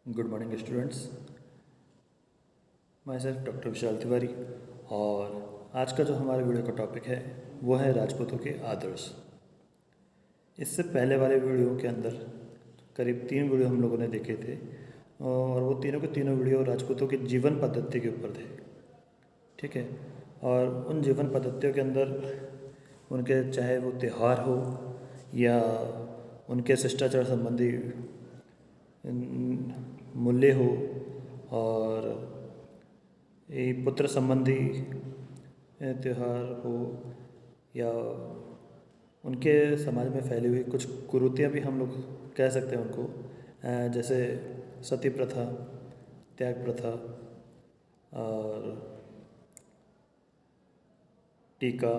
Good morning students. मैं self doctor विशाल तिवारी और आज का जो हमारे वीडियो का टॉपिक है वो है राजपूतों के आदर्श। इससे पहले वाले वीडियो के अंदर करीब 3 वीडियो हम लोगों ने देखे थे और वो तीनों के तीनों वीडियो राजपूतों की जीवन पद्धति के ऊपर थे। ठीक है, और उन जीवन पद्धतियों के अंदर उनके चाहे वो त्यौहार हो या उनके शिष्टाचार संबंधी मूल्य हो और ये पुत्र संबंधी त्यौहार हो या उनके समाज में फैली हुई कुछ कुरीतियाँ भी हम लोग कह सकते हैं उनको, जैसे सती प्रथा, त्याग प्रथा और टीका,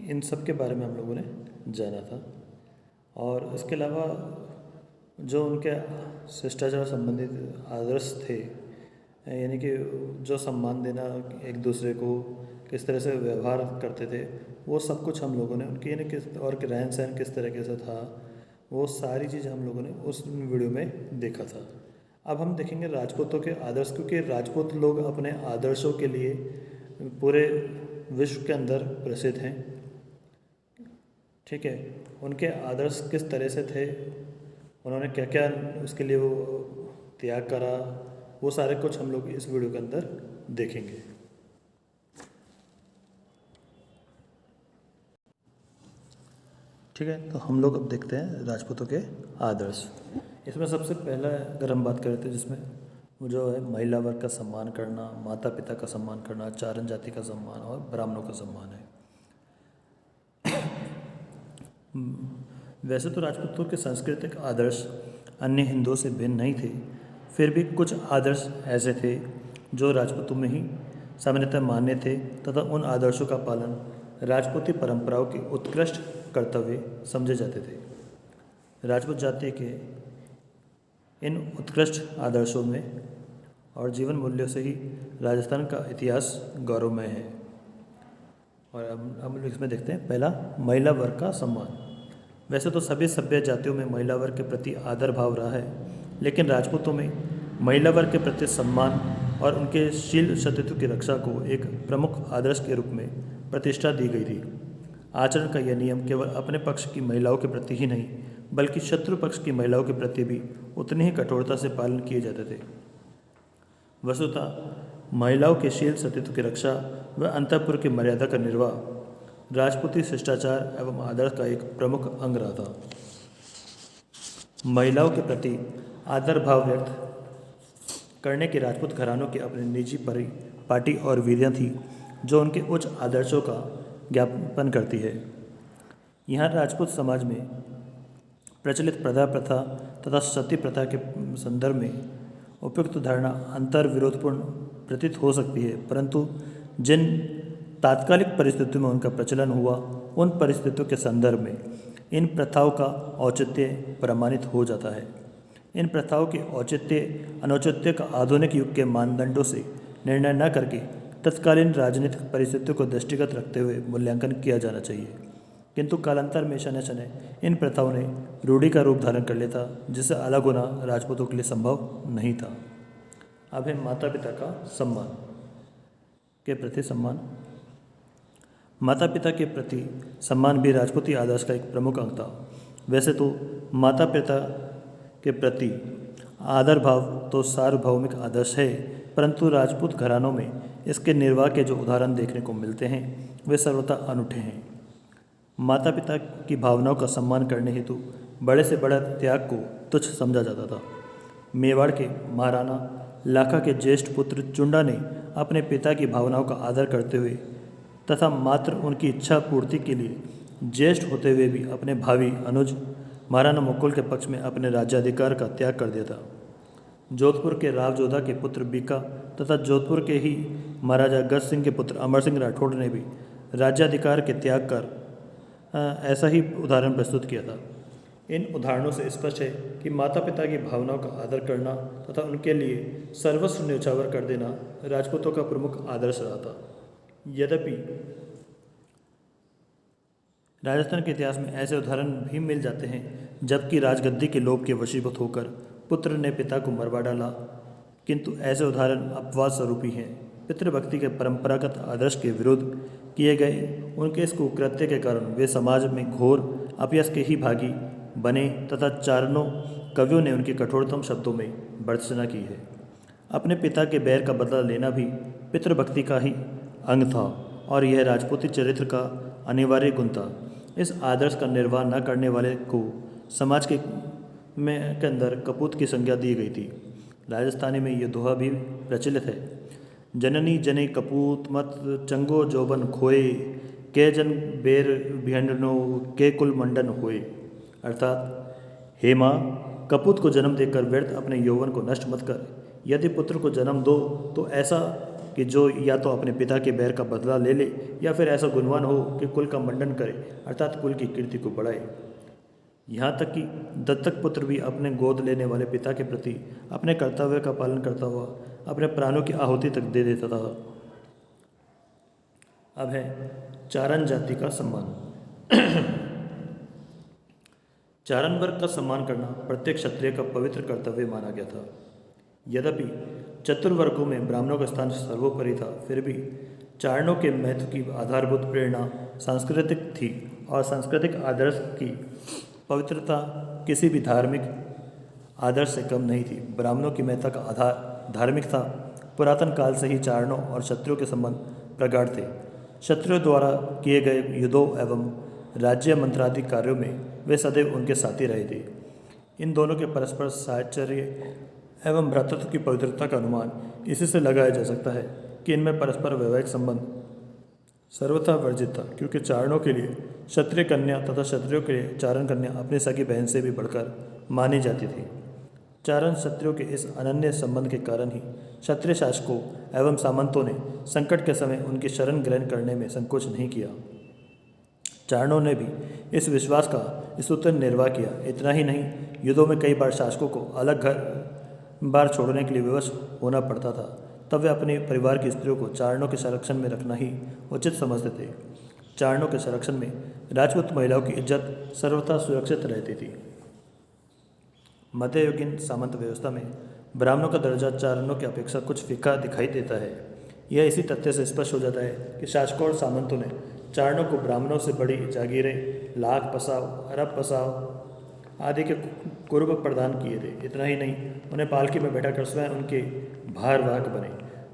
इन सब के बारे में हम लोगों ने जाना था। और इसके अलावा जो उनके शिष्टाचार संबंधित आदर्श थे, यानी कि जो सम्मान देना, एक दूसरे को किस तरह से व्यवहार करते थे, वो सब कुछ हम लोगों ने उनकी यानी किस और रहन सहन किस तरीके से था, वो सारी चीज़ हम लोगों ने उस वीडियो में देखा था। अब हम देखेंगे राजपूतों के आदर्श, क्योंकि राजपूत लोग अपने आदर्शों के लिए पूरे विश्व के अंदर प्रसिद्ध हैं। ठीक है, उनके आदर्श किस तरह से थे, उन्होंने क्या क्या उसके लिए वो त्याग करा, वो सारे कुछ हम लोग इस वीडियो के अंदर देखेंगे। ठीक है, तो हम लोग अब देखते हैं राजपूतों के आदर्श। इसमें सबसे पहला अगर हम बात करें तो जिसमें वो जो है महिला वर्ग का सम्मान करना, माता पिता का सम्मान करना, चारण जाति का सम्मान और ब्राह्मणों का सम्मान है। वैसे तो राजपूतों के सांस्कृतिक आदर्श अन्य हिंदुओं से भिन्न नहीं थे, फिर भी कुछ आदर्श ऐसे थे जो राजपूतों में ही सामान्यतः मान्य थे तथा उन आदर्शों का पालन राजपूती परंपराओं के उत्कृष्ट कर्तव्य समझे जाते थे। राजपूत जाति के इन उत्कृष्ट आदर्शों में और जीवन मूल्यों से ही राजस्थान का इतिहास गौरवमय है। और अब हम लोग इसमें देखते हैं पहला, महिला वर्ग का सम्मान। वैसे तो सभी सभ्य जातियों में महिला वर्ग के प्रति आदर भाव रहा है, लेकिन राजपूतों में महिला वर्ग के प्रति सम्मान और उनके शील सतीत्व की रक्षा को एक प्रमुख आदर्श के रूप में प्रतिष्ठा दी गई थी। आचरण का यह नियम केवल अपने पक्ष की महिलाओं के प्रति ही नहीं, बल्कि शत्रु पक्ष की महिलाओं के प्रति भी उतनी ही कठोरता से पालन किए जाते थे। वस्तुतः महिलाओं के शील सतीत्व की रक्षा व अंतःपुर की मर्यादा का निर्वाह राजपूती शिष्टाचार एवं आदर्श का एक प्रमुख अंग रहा था। महिलाओं के प्रति आदर भाव व्यक्त करने के राजपूत घरानों की अपनी निजी पार्टी और वीरियाँ थी, जो उनके उच्च आदर्शों का ज्ञापन करती है। यहाँ राजपूत समाज में प्रचलित प्रदा प्रथा तथा सती प्रथा के संदर्भ में उपयुक्त धारणा अंतर विरोधपूर्ण प्रतीत हो सकती है, परंतु जिन तात्कालिक परिस्थितियों में उनका प्रचलन हुआ, उन परिस्थितियों के संदर्भ में इन प्रथाओं का औचित्य प्रमाणित हो जाता है। इन प्रथाओं के औचित्य अनौचित्य का आधुनिक युग के मानदंडों से निर्णय न करके तत्कालीन राजनीतिक परिस्थितियों को दृष्टिगत रखते हुए मूल्यांकन किया जाना चाहिए, किंतु कालांतर में शनै शनै इन प्रथाओं ने रूढ़ि का रूप धारण कर लिया था, जिससे अलग होना राजपूतों के लिए संभव नहीं था। अब है माता पिता का सम्मान के प्रति सम्मान। माता पिता के प्रति सम्मान भी राजपूती आदर्श का एक प्रमुख अंग था। वैसे तो माता पिता के प्रति आदर भाव तो सार्वभौमिक आदर्श है, परंतु राजपूत घरानों में इसके निर्वाह के जो उदाहरण देखने को मिलते हैं वे सर्वथा अनूठे हैं। माता पिता की भावनाओं का सम्मान करने हेतु बड़े से बड़ा त्याग को तुच्छ समझा जाता था। मेवाड़ के महाराणा लाखा के ज्येष्ठ पुत्र चुंडा ने अपने पिता की भावनाओं का आदर करते हुए तथा मात्र उनकी इच्छा पूर्ति के लिए ज्येष्ठ होते हुए भी अपने भावी अनुज महाराणा मुकुल के पक्ष में अपने राज्याधिकार का त्याग कर दिया था। जोधपुर के राव जोधा के पुत्र बीका तथा जोधपुर के ही महाराजा गज सिंह के पुत्र अमर सिंह राठौड़ ने भी राज्याधिकार के त्याग कर ऐसा ही उदाहरण प्रस्तुत किया था। इन उदाहरणों से स्पष्ट है कि माता पिता की भावनाओं का आदर करना तथा उनके लिए सर्वस्व न्यौछावर कर देना राजपूतों का प्रमुख आदर्श रहा था। यद्यपि राजस्थान के इतिहास में ऐसे उदाहरण भी मिल जाते हैं जबकि राजगद्दी के लोभ के वशीभूत होकर पुत्र ने पिता को मरवा डाला, किंतु ऐसे उदाहरण अपवाद स्वरूप ही हैं। पितृभक्ति के परंपरागत आदर्श के विरुद्ध किए गए उनके इस कुकृत्य के कारण वे समाज में घोर अपयश के ही भागी बने तथा चारणों कवियों ने उनके कठोरतम शब्दों में भर्त्सना की है। अपने पिता के बैर का बदला लेना भी पितृभक्ति का ही अंग था और यह राजपूती चरित्र का अनिवार्य गुण था। इस आदर्श का निर्वाह न करने वाले को समाज के अंदर कपूत की संज्ञा दी गई थी। राजस्थानी में यह दोहा भी प्रचलित है, जननी जने कपूत मत चंगो जोबन खोए, के जन बेर भिहंडनो के कुल मंडन होए। अर्थात हे माँ, कपूत को जन्म देकर व्यर्थ अपने यौवन को नष्ट मत कर। यदि पुत्र को जन्म दो तो ऐसा कि जो या तो अपने पिता के बैर का बदला ले ले या फिर ऐसा गुणवान हो कि कुल का मंडन करे, अर्थात कुल की कीर्ति को बढ़ाए। यहाँ तक कि दत्तक पुत्र भी अपने गोद लेने वाले पिता के प्रति अपने कर्तव्य का पालन करता हुआ अपने प्राणों की आहुति तक दे देता था। अब है चारण जाति का सम्मान। चारण वर्ग का सम्मान करना प्रत्येक क्षत्रिय का पवित्र कर्तव्य माना गया था। यद्यपि चतुर्वर्गों में ब्राह्मणों का स्थान सर्वोपरि था, फिर भी चारणों के महत्व की आधारभूत प्रेरणा सांस्कृतिक थी और सांस्कृतिक आदर्श की पवित्रता किसी भी धार्मिक आदर्श से कम नहीं थी। ब्राह्मणों की महत्ता का आधार धार्मिक था। पुरातन काल से ही चारणों और क्षत्रियों के संबंध प्रगाढ़ थे। क्षत्रियों द्वारा किए गए युद्धों एवं राज्य मंत्रादि कार्यों में वे सदैव उनके साथी रहे थे। इन दोनों के परस्पर साहचर्य एवं भ्रातृत्व की पवित्रता का अनुमान इसी से लगाया जा सकता है कि इनमें परस्पर वैवाहिक संबंध सर्वथा वर्जित था, क्योंकि चारणों के लिए क्षत्रिय कन्या तथा क्षत्रियों के लिए चारण कन्या अपनी सगी बहन से भी बढ़कर मानी जाती थी। चारण क्षत्रियों के इस अनन्य संबंध के कारण ही क्षत्रिय शासकों एवं सामंतों ने संकट के समय उनकी शरण ग्रहण करने में संकोच नहीं किया। चारणों ने भी इस विश्वास का स्तुत्य निर्वाह किया। इतना ही नहीं, युद्धों में कई बार शासकों को अलग घर बार छोड़ने के लिए विवश होना पड़ता था, तब वे अपने परिवार की स्त्रियों को चारणों के संरक्षण में रखना ही उचित समझते थे। चारणों के संरक्षण में राजपूत महिलाओं की इज्जत सर्वथा सुरक्षित रहती थी। मध्ययुगीन सामंत व्यवस्था में ब्राह्मणों का दर्जा चारणों की अपेक्षा कुछ फीका दिखाई देता है। यह इसी तथ्य से स्पष्ट हो जाता है कि शासकों और सामंतों ने चारणों को ब्राह्मणों से बड़ी जागीरें, लाख पसाव, अरब पसाव आदि के कुर्ब प्रदान किए थे। इतना ही नहीं, उन्हें पालकी में बैठाकर स्वयं उनके भारवाहक बने,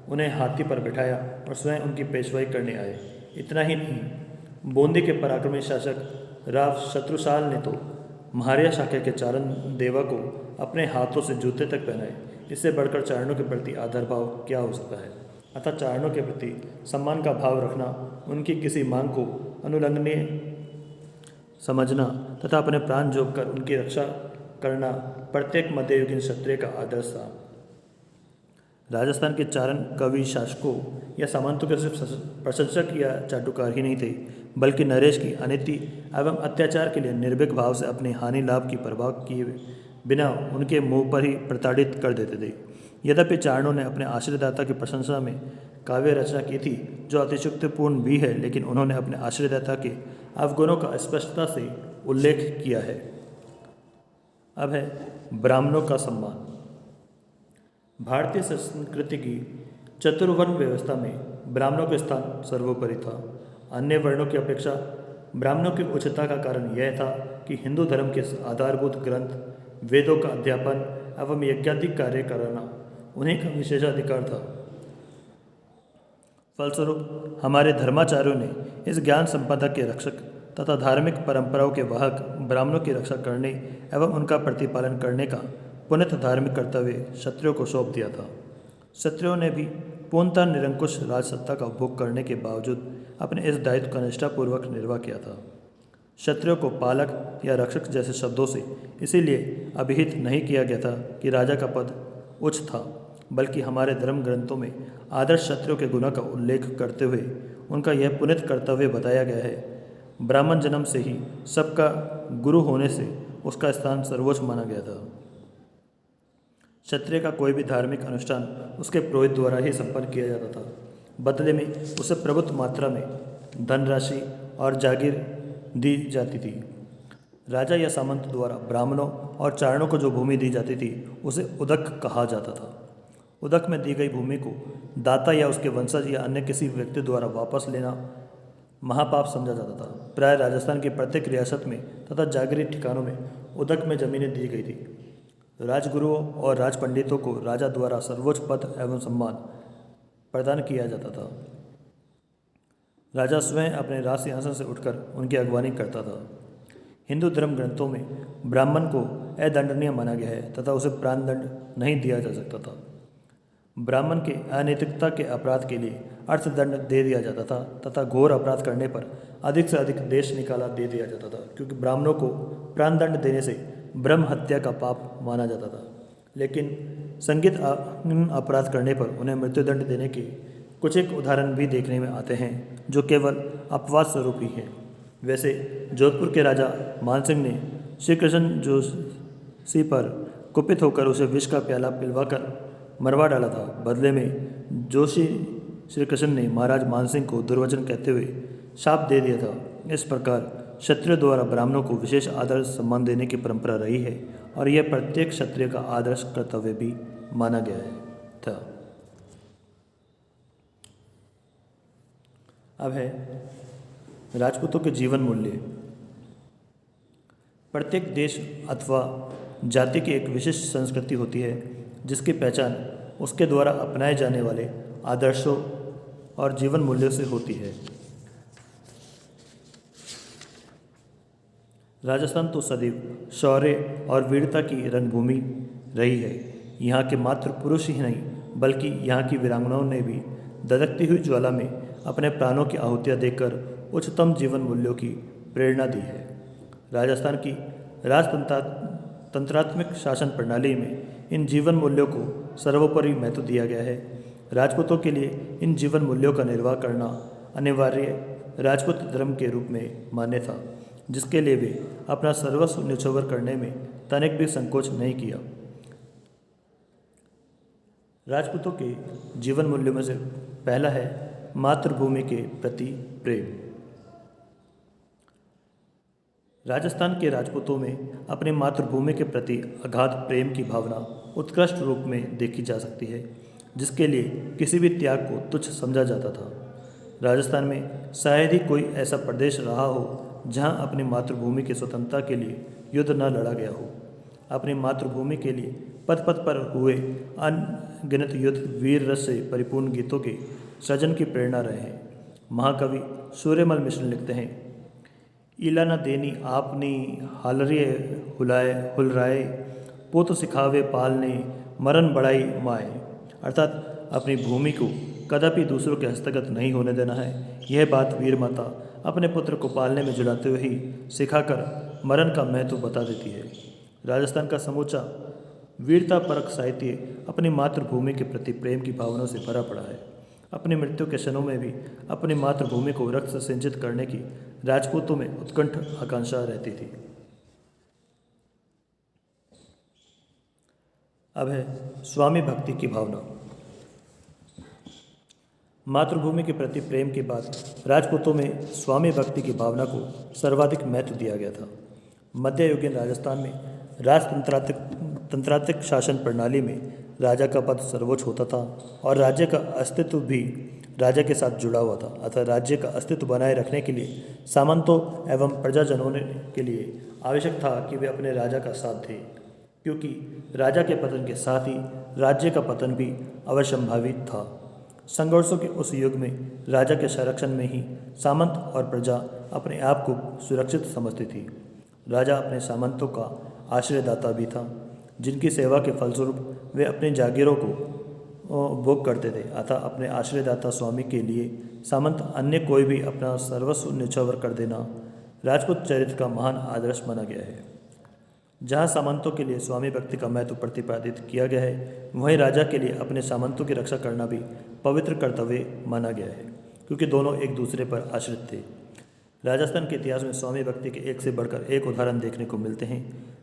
उन्हें हाथी पर बिठाया और स्वयं उनकी पेशवाई करने आए। इतना ही नहीं, बूंदी के पराक्रमी शासक राव शत्रुसाल ने तो महारिया शाखा के चारण देवा को अपने हाथों से जूते तक पहनाए। इससे बढ़कर चारणों के प्रति आदर भाव क्या हो सकता है। अतः चारणों के प्रति सम्मान का भाव रखना, उनकी किसी मांग को अनुल्लंघनीय समझना तथा अपने प्राण झोंक कर उनकी रक्षा करना प्रत्येक मध्ययुगीन क्षत्रिय का आदर्श था। राजस्थान के चारण कवि शासकों या सामंतों के सिर्फ प्रशंसक या चाटुकार ही नहीं थे, बल्कि नरेश की अनीति एवं अत्याचार के लिए निर्भीक भाव से अपनी हानि लाभ की परवाह किए बिना उनके मुंह पर ही प्रताड़ित कर देते थे। यद्यपि चारणों ने अपने आश्रयदाता की प्रशंसा में काव्य रचना की थी, जो अतिशयोक्तिपूर्ण भी है, लेकिन उन्होंने अपने आश्रयदाता के अवगुणों का स्पष्टता से उल्लेख किया है। अब है ब्राह्मणों का सम्मान। भारतीय संस्कृति की चतुर्वर्ण व्यवस्था में ब्राह्मणों का स्थान सर्वोपरि था। अन्य वर्णों की अपेक्षा ब्राह्मणों की उच्चता का कारण यह था कि हिंदू धर्म के आधारभूत ग्रंथ वेदों का अध्यापन एवं यज्ञादिक कार्य कराना उन्हीं का विशेषाधिकार था। फलस्वरूप हमारे धर्माचार्यों ने इस ज्ञान संपदा के रक्षक तथा धार्मिक परंपराओं के वाहक ब्राह्मणों की रक्षा करने एवं उनका प्रतिपालन करने का पुनित धार्मिक कर्तव्य क्षत्रियों को सौंप दिया था। क्षत्रियों ने भी पूर्णतः निरंकुश राजसत्ता का उपभोग करने के बावजूद अपने इस दायित्व का निष्ठापूर्वक निर्वाह किया था। क्षत्रियों को पालक या रक्षक जैसे शब्दों से इसीलिए अभिहित नहीं किया गया था कि राजा का पद उच्च था, बल्कि हमारे धर्म ग्रंथों में आदर्श क्षत्रियों के गुणों का उल्लेख करते हुए उनका यह पुनित कर्तव्य बताया गया है। ब्राह्मण जन्म से ही सबका गुरु होने से उसका स्थान सर्वोच्च माना गया था। क्षत्रिय का कोई भी धार्मिक अनुष्ठान उसके पुरोहित द्वारा ही संपन्न किया जाता था। बदले में उसे प्रभुत्व मात्रा में धनराशि और जागीर दी जाती थी। राजा या सामंत द्वारा ब्राह्मणों और चारणों को जो भूमि दी जाती थी उसे उदक कहा जाता था। उदक में दी गई भूमि को दाता या उसके वंशज या अन्य किसी व्यक्ति द्वारा वापस लेना महापाप समझा जाता था। प्राय राजस्थान की प्रत्येक रियासत में तथा जागीरी ठिकानों में उदक में जमीनें दी गई थी। राजगुरुओं और राजपंडितों को राजा द्वारा सर्वोच्च पद एवं सम्मान प्रदान किया जाता था। राजा स्वयं अपने राज सिंहासन से उठकर उनकी अगवानी करता था। हिंदू धर्म ग्रंथों में ब्राह्मण को अदंडनीय माना गया है तथा उसे प्राणदंड नहीं दिया जा सकता था। ब्राह्मण के अनैतिकता के अपराध के लिए अर्थदंड दे दिया जाता था तथा घोर अपराध करने पर अधिक से अधिक देश निकाला दे दिया जाता था, क्योंकि ब्राह्मणों को प्राणदंड देने से ब्रह्म हत्या का पाप माना जाता था। लेकिन संगीत अपराध करने पर उन्हें मृत्युदंड देने के कुछ एक उदाहरण भी देखने में आते हैं, जो केवल अपवाद स्वरूप ही हैं। वैसे जोधपुर के राजा मानसिंह ने श्री कृष्ण जोशी पर कुपित होकर उसे विष का प्याला पिलवाकर मरवा डाला था। बदले में जोशी श्री कृष्ण ने महाराज मानसिंह को दुर्वचन कहते हुए शाप दे दिया था। इस प्रकार क्षत्रियों द्वारा ब्राह्मणों को विशेष आदर सम्मान देने की परंपरा रही है और यह प्रत्येक क्षत्रिय का आदर्श कर्तव्य भी माना गया था। अब है राजपूतों के जीवन मूल्य। प्रत्येक देश अथवा जाति की एक विशिष्ट संस्कृति होती है जिसकी पहचान उसके द्वारा अपनाए जाने वाले आदर्शों और जीवन मूल्यों से होती है। राजस्थान तो सदैव शौर्य और वीरता की रंगभूमि रही है। यहाँ के मात्र पुरुष ही नहीं बल्कि यहाँ की वीरांगनाओं ने भी धधकती हुई ज्वाला में अपने प्राणों की आहुतियाँ देकर उच्चतम जीवन मूल्यों की प्रेरणा दी है। राजस्थान की राजतंत्रात्मक शासन प्रणाली में इन जीवन मूल्यों को सर्वोपरि महत्व दिया गया है। राजपूतों के लिए इन जीवन मूल्यों का निर्वाह करना अनिवार्य राजपूत धर्म के रूप में मान्य था, जिसके लिए वे अपना सर्वस्व न्यौछावर करने में तनिक भी संकोच नहीं किया। राजपूतों के जीवन मूल्यों में से पहला है मातृभूमि के प्रति प्रेम। राजस्थान के राजपूतों में अपनी मातृभूमि के प्रति अगाध प्रेम की भावना उत्कृष्ट रूप में देखी जा सकती है, जिसके लिए किसी भी त्याग को तुच्छ समझा जाता था। राजस्थान में शायद ही कोई ऐसा प्रदेश रहा हो जहां अपनी मातृभूमि की स्वतंत्रता के लिए युद्ध न लड़ा गया हो। अपनी मातृभूमि के लिए पद पद पर हुए अनगिनत युद्ध वीर रस से परिपूर्ण गीतों के सृजन की प्रेरणा रहे हैं। महाकवि सूर्यमल मिश्र लिखते हैं, इला न देनी आपनी हालरिए हुलराए, पुत सिखावे पालने मरण बढ़ाई माए। अर्थात अपनी भूमि को कदापि दूसरों के हस्तगत नहीं होने देना है। यह बात वीर माता अपने पुत्र को पालने में जुड़ाते हुए ही सिखाकर मरण का महत्व बता देती है। राजस्थान का समूचा वीरता परक साहित्य अपनी मातृभूमि के प्रति प्रेम की भावनाओं से भरा पड़ा है। अपनी मृत्यु के क्षणों में भी अपनी मातृभूमि को रक्त से सिंचित करने की राजपूतों में उत्कंठ आकांक्षा रहती थी। अब है स्वामी भक्ति की भावना। मातृभूमि के प्रति प्रेम के बाद राजपूतों में स्वामी भक्ति की भावना को सर्वाधिक महत्व दिया गया था। मध्ययुगीन राजस्थान में राजतंत्रात्मक शासन प्रणाली में राजा का पद सर्वोच्च होता था और राज्य का अस्तित्व भी राजा के साथ जुड़ा हुआ था। अतः राज्य का अस्तित्व बनाए रखने के लिए सामंतों एवं प्रजाजनों के लिए आवश्यक था कि वे अपने राजा का साथ दें, क्योंकि राजा के पतन के साथ ही राज्य का पतन भी अवश्यंभावित था। संघर्षों के उस युग में राजा के संरक्षण में ही सामंत और प्रजा अपने आप को सुरक्षित समझती थी। राजा अपने सामंतों का आश्रयदाता भी था, जिनकी सेवा के फलस्वरूप वे अपनी जागीरों को भोग करते थे। अतः अपने आश्रयदाता स्वामी के लिए सामंत अन्य कोई भी अपना सर्वस्व न्यौछावर कर देना राजपूत चरित्र का महान आदर्श माना गया है। जहाँ सामंतों के लिए स्वामी भक्ति का महत्व प्रतिपादित किया गया है, वहीं राजा के लिए अपने सामंतों की रक्षा करना भी पवित्र कर्तव्य माना गया है, क्योंकि दोनों एक दूसरे पर आश्रित थे। राजस्थान के इतिहास में स्वामी भक्ति के एक से बढ़कर एक उदाहरण देखने को मिलते हैं।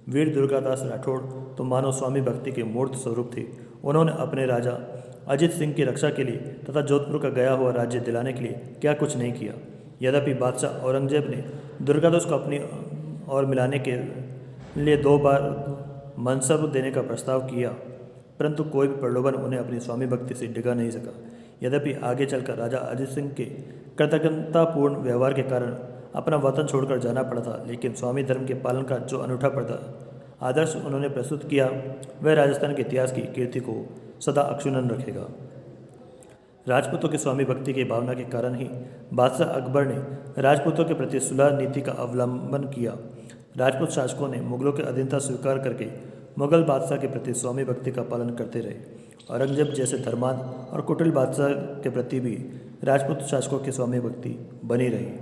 वीर दुर्गादास राठौड़ तो मानव स्वामी भक्ति के मूर्त स्वरूप थे। उन्होंने अपने राजा अजित सिंह की रक्षा के लिए तथा जोधपुर का गया हुआ राज्य दिलाने के लिए क्या कुछ नहीं किया। यद्यपि बादशाह औरंगजेब ने दुर्गादास को अपनी और मिलाने के लिए 2 बार मनसब देने का प्रस्ताव किया, परंतु कोई भी प्रलोभन उन्हें अपनी स्वामी भक्ति से डिगा नहीं सका। यद्यपि आगे चलकर राजा अजित सिंह के कृतज्ञतापूर्ण व्यवहार के कारण अपना वतन छोड़कर जाना पड़ा था, लेकिन स्वामी धर्म के पालन का जो अनूठा आदर्श उन्होंने प्रस्तुत किया वह राजस्थान के इतिहास की कीर्ति को सदा अक्षुण्ण रखेगा। राजपूतों की स्वामी भक्ति की भावना के कारण ही बादशाह अकबर ने राजपूतों के प्रति सुलह नीति का अवलंबन किया। राजपूत शासकों ने मुगलों की अधीनता स्वीकार करके मुगल बादशाह के प्रति स्वामी भक्ति का पालन करते रहे। औरंगजेब जैसे धर्मांध और कुटिल बादशाह के प्रति भी राजपूत शासकों की स्वामी भक्ति बनी रही।